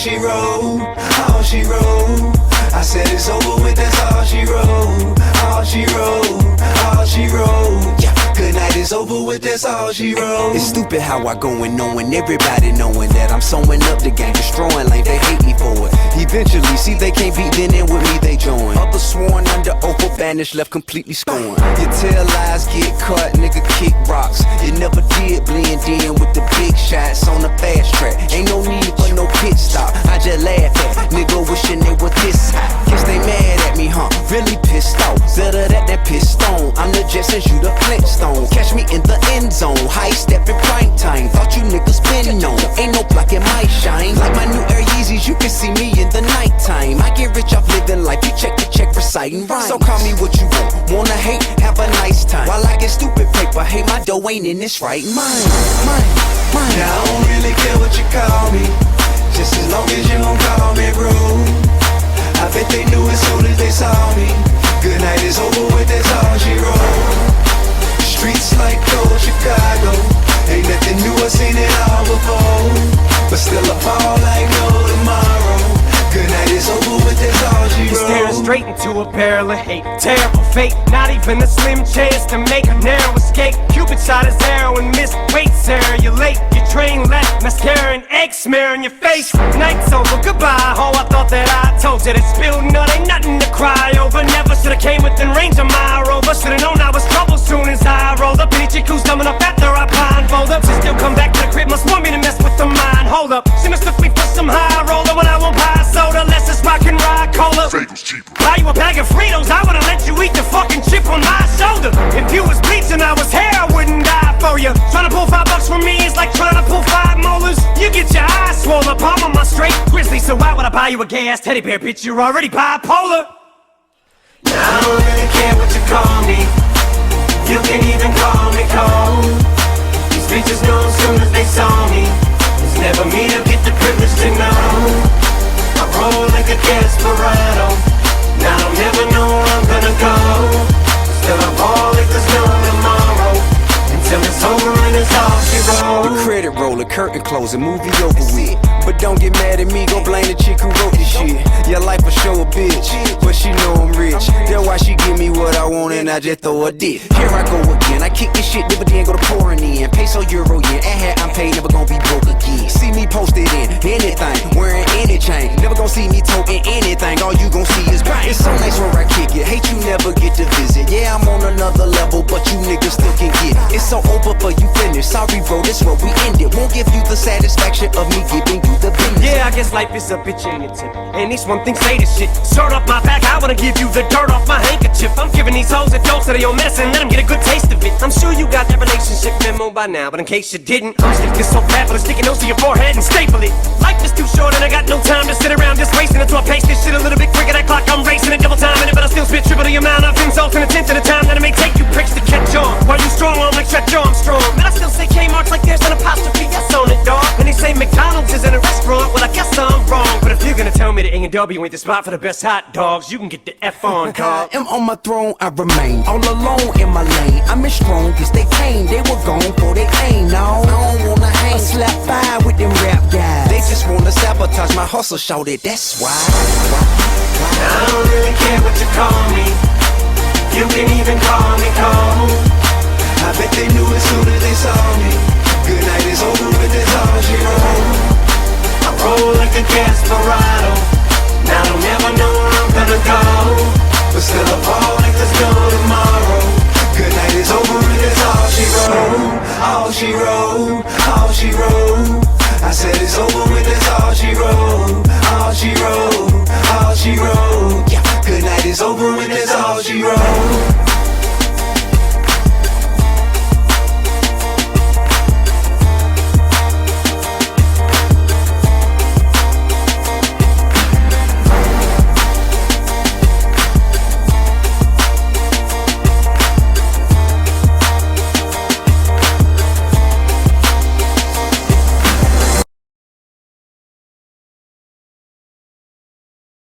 she wrote, all she wrote. I said it's over with, that's all she wrote, all she wrote, all she wrote. Yeah, good night is over with, that's all she wrote. It's stupid how I go and knowing everybody knowing that I'm sewing up the game, destroying like they hate me for it. Eventually, see they can't beat, then in with me they join. Others sworn under oath or banished, left completely scorned. You tell lies, get cut, nigga kick rocks. You never did blend in with the big shots on the fast track. Ain't no need for no pit stop. I just laugh at nigga wishing they were this high. Guess they mad at me, huh? Really pissed off. Better that pissed on. I'm the Jetsons, you the Flintstones. Catch me in the end zone, high step in prime time. Thought you niggas been known. Ain't no blocking my shine. Like my new Air Yeezys, you can see me in the nighttime. I get rich off living life. You check the check, reciting rhymes. So call me what you want. Wanna hate? Have a nice time. While I get stupid paper, hey, my dough ain't in this right mind. Now I don't really care what you call me, just as long as you don't call me rude. I bet they knew as soon as they saw me. Good night is over with, that's all she wrote. Streets like cold Chicago, ain't nothing new, I seen it all before. But still I fall like no tomorrow. Good night is over with, that's all she wrote. Staring straight into a barrel of hate. Terrible fate, not even a slim chance to make a narrow escape. Cupid shot his arrow and missed. Wait, Sarah, you're late. Your train left, mascara and egg smear on your face. Night's over, goodbye, ho, I thought that I told you that spilled nut ain't nothing to cry over. Never should've came within range of my rover. Should've known I was trouble soon as I rolled up. Any chick who's dumb enough after I blindfold up to still come back to the crib must want me to mess with the mind. Hold up, she must took me for some high roller when I won't buy soda. Let's just rock and ride cola. Buy you a bag of Fritos, I would've let you eat the fucking chip on my shoulder. If you was bleach and I was hair, I wouldn't die for you. Tryna pull $5 from me is like trying to pull 5 molars. You get your eyes swollen, palm on my straight grizzly. So why would I buy you a gay ass teddy bear, bitch? You're already bipolar. Now I don't really care what you call me. You can even call me cold. These bitches know as soon as they saw me. It's never me to get the privilege to know. I roll like a desperado. Now I don't never know where I'm gonna go. Still I fall like there's no tomorrow. Until it's over and it's all she wrote. The credit roller, curtain closing, movie over with. But don't get mad at me, go blame the chick who wrote this shit. Your life will show a bitch, but she know I'm rich. That's why she give me what I want and I just throw a dick. Here I go again, I kick this shit, never then go to pouring in. Peso, euro, yen, I'm paid, never gonna be broke again. See me posted in anything, wearing any chain. Never gonna see me toting anything, all you gon' see is bang. It's so nice where I kick it, hate you never get to visit. Yeah, I'm on another level, but you niggas still can get it. It's so over for you finished, sorry bro, this where we end it. Won't give you the satisfaction of me giving you the business. Yeah, I guess life is a bitch ain't it? And these one thing say this shit. Shirt off my back, I wanna give you the dirt off my handkerchief. I'm giving these hoes a dose of their own medicine, let them get a good taste of it. I'm sure you got that relationship memo by now, but in case you didn't, I'm stick this so fat, but I'm sticking those to your forehead and staple it. Life is too short and I got no time to sit around just wasting it. So I pace this shit a little bit quicker, that clock I'm racing it, double time in it, but I still spit triple the amount of insults and a tenth of the time that it may take you pricks to catch on. While you strong on like Stretch Armstrong, man, I still say Kmart's like there's an apostrophe S on it, dog. And they say McDonald's isn't a restaurant, well I guess I'm wrong. But if you're gonna tell me that A&W ain't the spot for the best hot dogs, you can get the F on, car. I'm on my throne, I remain all alone in my lane. I'm as strong as they came, they were gone for they aim. No, I don't wanna hang, slap by with them rap guys. They just wanna sabotage my hustle, shout it, that's why. I don't really care what you call me. You can even call me cold. I bet they knew as soon as they saw me. Good night is over with, that's all she wrote. I roll like a desperado. Now I don't ever know where I'm gonna go. But still I fall like there's no tomorrow. Good night is over with, that's all she wrote. All she wrote, all she wrote. I said it's over with, that's all she wrote.